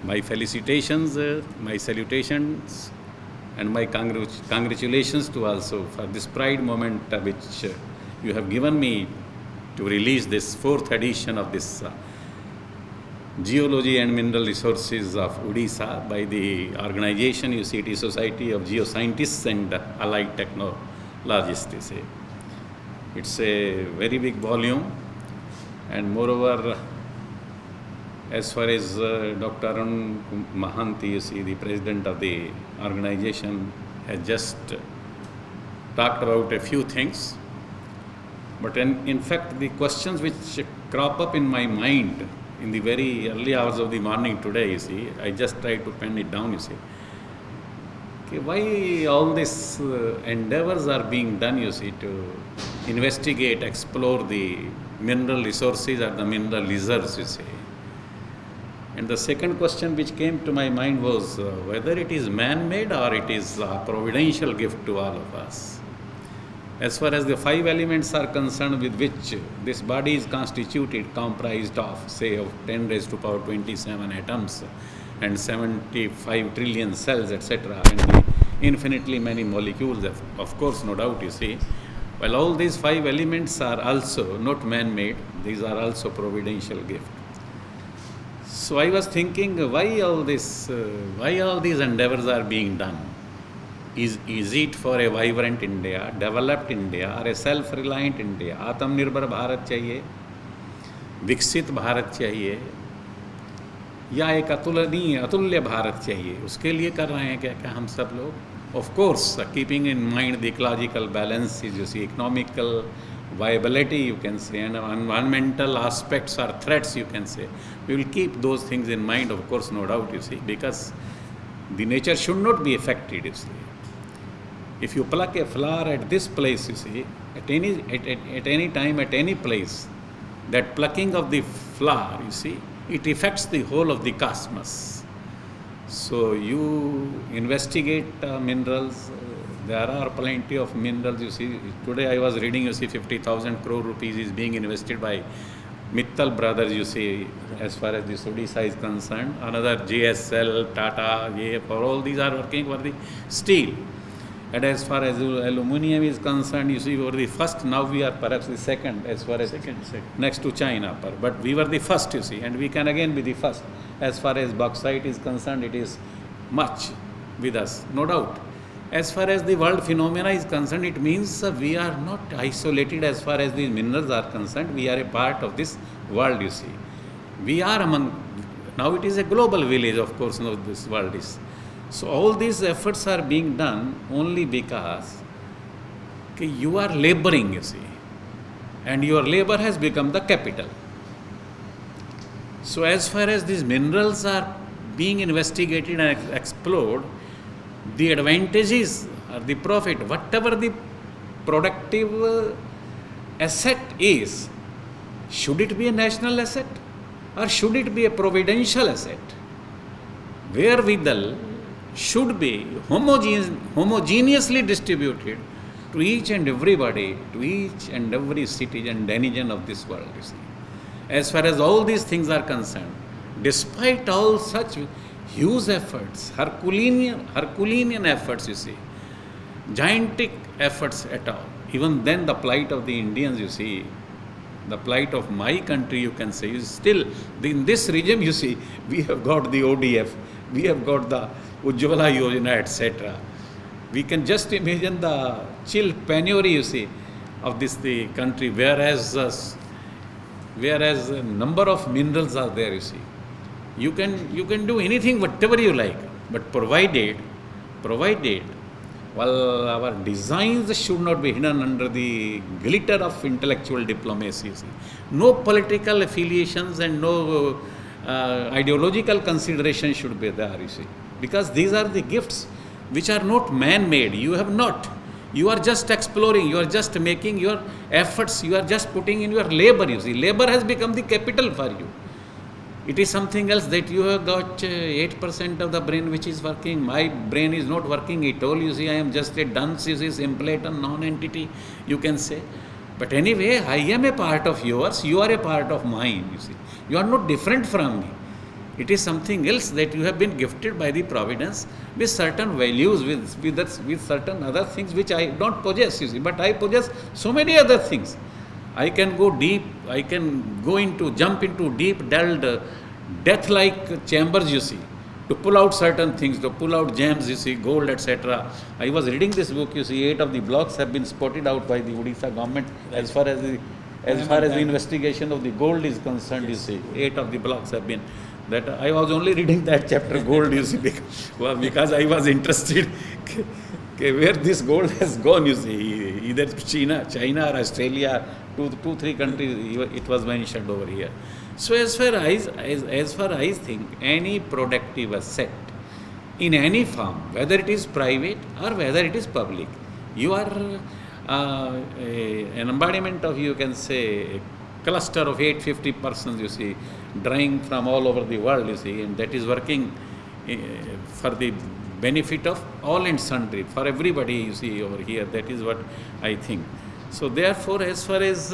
My felicitations, my salutations, and my congratulations to also for this pride moment which you have given me to release this fourth edition of this Geology and Mineral Resources of Odisha by the organization, you see, it is Society of Geoscientists and Allied Technologists, you see. It's a very big volume, and moreover, as far as Dr. Arun Mahanti, you see, the president of the organization, has just talked about a few things. But in fact, the questions which crop up in my mind in the very early hours of the morning today, you see, I just tried to pen it down, you see. Okay, why all these endeavors are being done, you see, to investigate, explore the mineral resources or the mineral reserves, you see. And the second question which came to my mind was whether it is man-made or it is a providential gift to all of us. As far as the 5 elements are concerned with which this body is constituted, comprised of, say, of 10 raised to power 27 atoms and 75 trillion cells, etc., and the infinitely many molecules, of course, no doubt, you see. Well, all these 5 elements are also not man-made, these are also providential gifts. So I was thinking, why all these endeavors are being done? Is it for a vibrant India, developed India, or a self-reliant India? आत्मनिर्भर भारत चाहिए, विकसित भारत चाहिए, या एक अतुल्य भारत चाहिए? उसके लिए कर रहे हैं क्या हम सब लोग? Of course, keeping in mind the ecological balances, you see, economical viability, you can say, and environmental aspects or threats, you can say. We will keep those things in mind, of course, no doubt, you see, because the nature should not be affected, you see. If you pluck a flower at this place, you see, at any time, at any place, that plucking of the flower, you see, it affects the whole of the cosmos. So you investigate minerals. There are plenty of minerals, you see. Today I was reading, you see, 50,000 crore rupees is being invested by Mittal brothers, you see, as far as this Odisha is concerned. Another JSL, Tata, for all these are working for the steel. And as far as aluminium is concerned, you see, we were the first, now we are perhaps the second, as far as second. Next to China. But we were the first, you see, and we can again be the first. As far as bauxite is concerned, it is much with us, no doubt. As far as the world phenomena is concerned, it means we are not isolated as far as the minerals are concerned. We are a part of this world, you see. We are among, now it is a global village, of course, now this world is. So all these efforts are being done only because you are laboring, you see, and your labor has become the capital. So as far as these minerals are being investigated and explored, the advantages or the profit, whatever the productive asset is, should it be a national asset or should it be a providential asset? Wherewithal should be homogeneously distributed to each and everybody, to each and every citizen, denizen of this world, you see. As far as all these things are concerned, despite all such huge efforts, Herculean efforts, you see, gigantic efforts at all, even then the plight of the Indians, you see, the plight of my country, you can say, is still, in this regime, you see, we have got the ODF, we have got the Ujjwala Yojana, etc. We can just imagine the chill penury, you see, of the country, whereas a number of minerals are there, you see. You can do anything, whatever you like, but provided, well, our designs should not be hidden under the glitter of intellectual diplomacy, you see. No political affiliations and no ideological consideration should be there, you see. Because these are the gifts which are not man-made. You have not. You are just exploring, you are just making your efforts, you are just putting in your labor, you see. Labor has become the capital for you. It is something else that you have got 8% of the brain which is working. My brain is not working at all, you see. I am just a dunce, you see, simpleton, non-entity, you can say. But anyway, I am a part of yours, you are a part of mine, you see. You are not different from me. It is something else that you have been gifted by the providence with certain values, with certain other things which I don't possess, you see. But I possess so many other things. I can go deep, I can jump into deep, death-like chambers, you see, to pull out certain things, to pull out gems, you see, gold, etc. I was reading this book, you see, 8 of the blocks have been spotted out by the Odisha government as far as the investigation of the gold is concerned, you see. 8 of the blocks have been. That I was only reading that chapter, gold, you see, because I was interested where this gold has gone, you see. Either China or Australia, two, three countries, it was mentioned over here. So as far as I think, any productive asset in any form, whether it is private or whether it is public, you are an embodiment of, you can say, a cluster of 850 persons, you see, drawing from all over the world, you see, and that is working for the benefit of all and sundry, for everybody, you see, over here. That is what I think. So therefore, as far as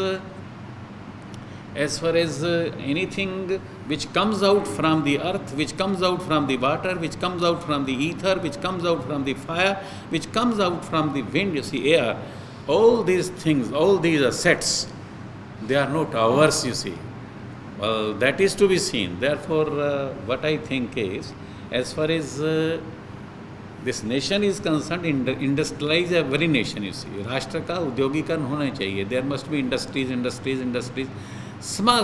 anything which comes out from the earth, which comes out from the water, which comes out from the ether, which comes out from the fire, which comes out from the wind, you see, air, all these things, all these assets, they are not ours, you see. Well, that is to be seen. Therefore, what I think is, as far as this nation is concerned, industrialize every nation, you see. राष्ट्र का उद्योगीकरण होना चाहिए. There must be industries. Small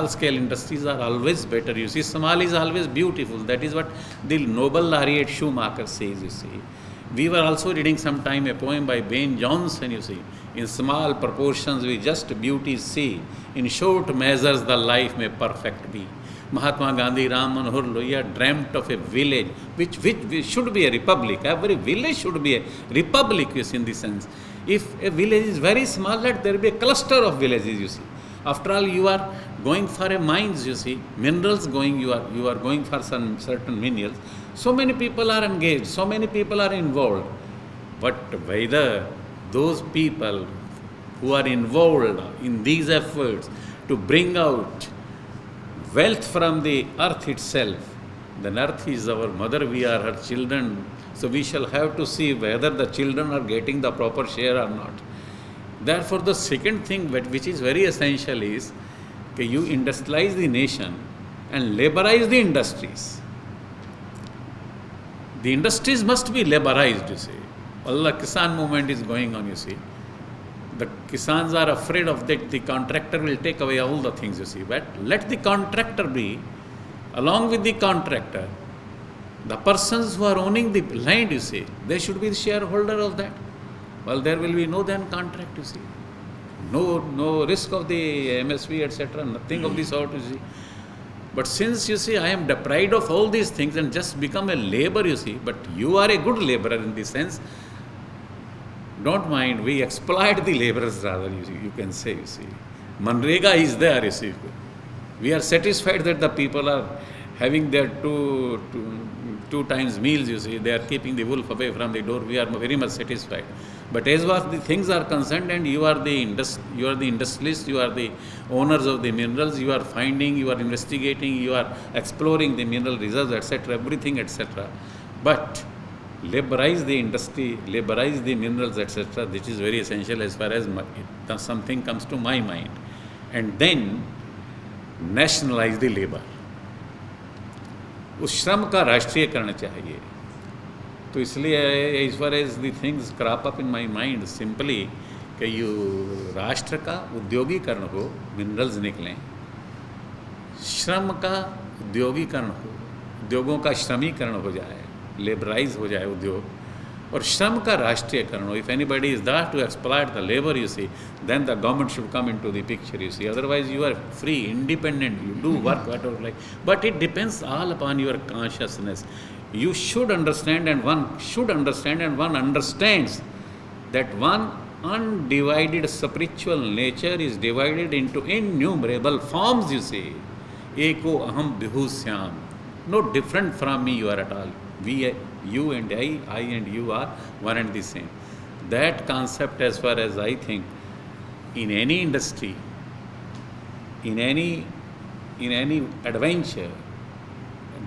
scale industries are always better, you see. Small is always beautiful. That is what the Nobel laureate Schumacher says, you see. We were also reading sometime a poem by Ben Jonson, you see. In small proportions we just beauty see. In short measures the life may perfect be. Mahatma Gandhi, Ram Manohar Lohia dreamt of a village which should be a republic. Every village should be a republic, you see, in the sense. If a village is very small, let there be a cluster of villages, you see. After all, you are going for a mines, you see, minerals you are going for some certain minerals. So many people are engaged, so many people are involved. But whether those people who are involved in these efforts to bring out wealth from the earth itself, then earth is our mother, we are her children, so we shall have to see whether the children are getting the proper share or not. Therefore, the second thing which is very essential is that you industrialize the nation and laborize the industries. The industries must be laborized, you see. All the Kisan movement is going on, you see. The Kisans are afraid of that the contractor will take away all the things, you see. But let the contractor be, along with the contractor, the persons who are owning the land, you see, they should be the shareholder of that. Well, there will be no then contract, you see. No risk of the MSP, etc., nothing of the sort, you see. But since, you see, I am deprived of all these things and just become a labor, you see, but you are a good laborer in the sense, don't mind, we exploit the laborers rather, you can say, you see. Manrega is there, you see. We are satisfied that the people are having their two times meals, you see. They are keeping the wolf away from the door. We are very much satisfied. But as far as the things are concerned, and you are the industrialist, you are the owners of the minerals, you are finding, you are investigating, you are exploring the mineral reserves, etc., everything, etc. But laborize the industry, laborize the minerals, etc. This is very essential as far as something comes to my mind. And then nationalize the labor. उस श्रम का राष्ट्रीयकरण चाहिए. तो इसलिए as far as the things crop up in my mind simply कि you राष्ट्र का उद्योगीकरण हो, मिनरल्स निकलें, श्रम का उद्योगीकरण हो, उद्योगों का श्रमीकरण हो जाए, लेबराइज हो जाए उद्योग, और श्रम का राष्ट्रीयकरण हो. If anybody is there to exploit the labour, you see, then the government should come into the picture, you see. Otherwise you are free, independent, you do work whatever like. But it depends all upon your consciousness. You should understand, and one should understand, and one understands that one undivided spiritual nature is divided into innumerable forms, you see. Eko aham vibhusyam. No different from me you are at all. We, you and I and you are one and the same. That concept, as far as I think, in any industry, in any adventure,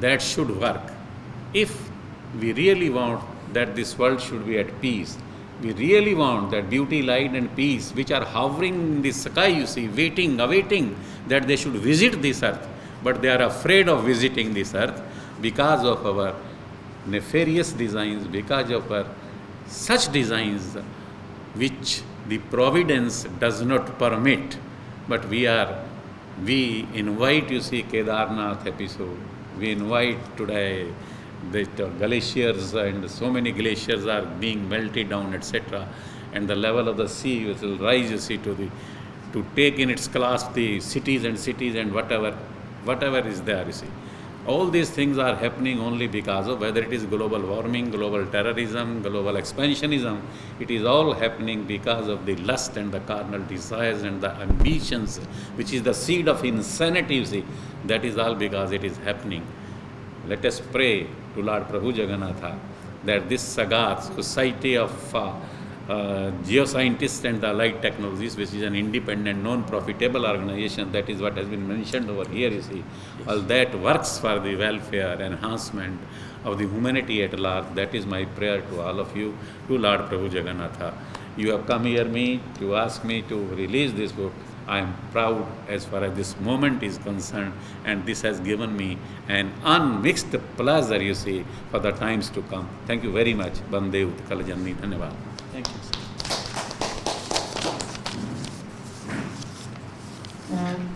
that should work. If we really want that this world should be at peace, we really want that beauty, light and peace which are hovering in the sky, you see, waiting, awaiting that they should visit this earth, but they are afraid of visiting this earth because of our nefarious designs, because of our such designs which the providence does not permit. But we invite, you see, Kedarnath episode, we invite today that glaciers and so many glaciers are being melted down, etc. And the level of the sea will rise, you see, to take in its clasp the cities and whatever is there, you see. All these things are happening only because of whether it is global warming, global terrorism, global expansionism. It is all happening because of the lust and the carnal desires and the ambitions, which is the seed of insanity, you see. That is all because it is happening. Let us pray to Lord Prabhu Jagannatha that this Sagat, Society of Geoscientists and the Allied Technologies, which is an independent, non-profitable organization, that is what has been mentioned over here, you see, all that works for the welfare, enhancement of the humanity at large. That is my prayer to all of you, to Lord Prabhu Jagannatha. You have come here to ask me to release this book. I am proud as far as this moment is concerned, and this has given me an unmixed pleasure, you see, for the times to come. Thank you very much. Bande Utkal Janani. Dhanyavad. Thank you, sir.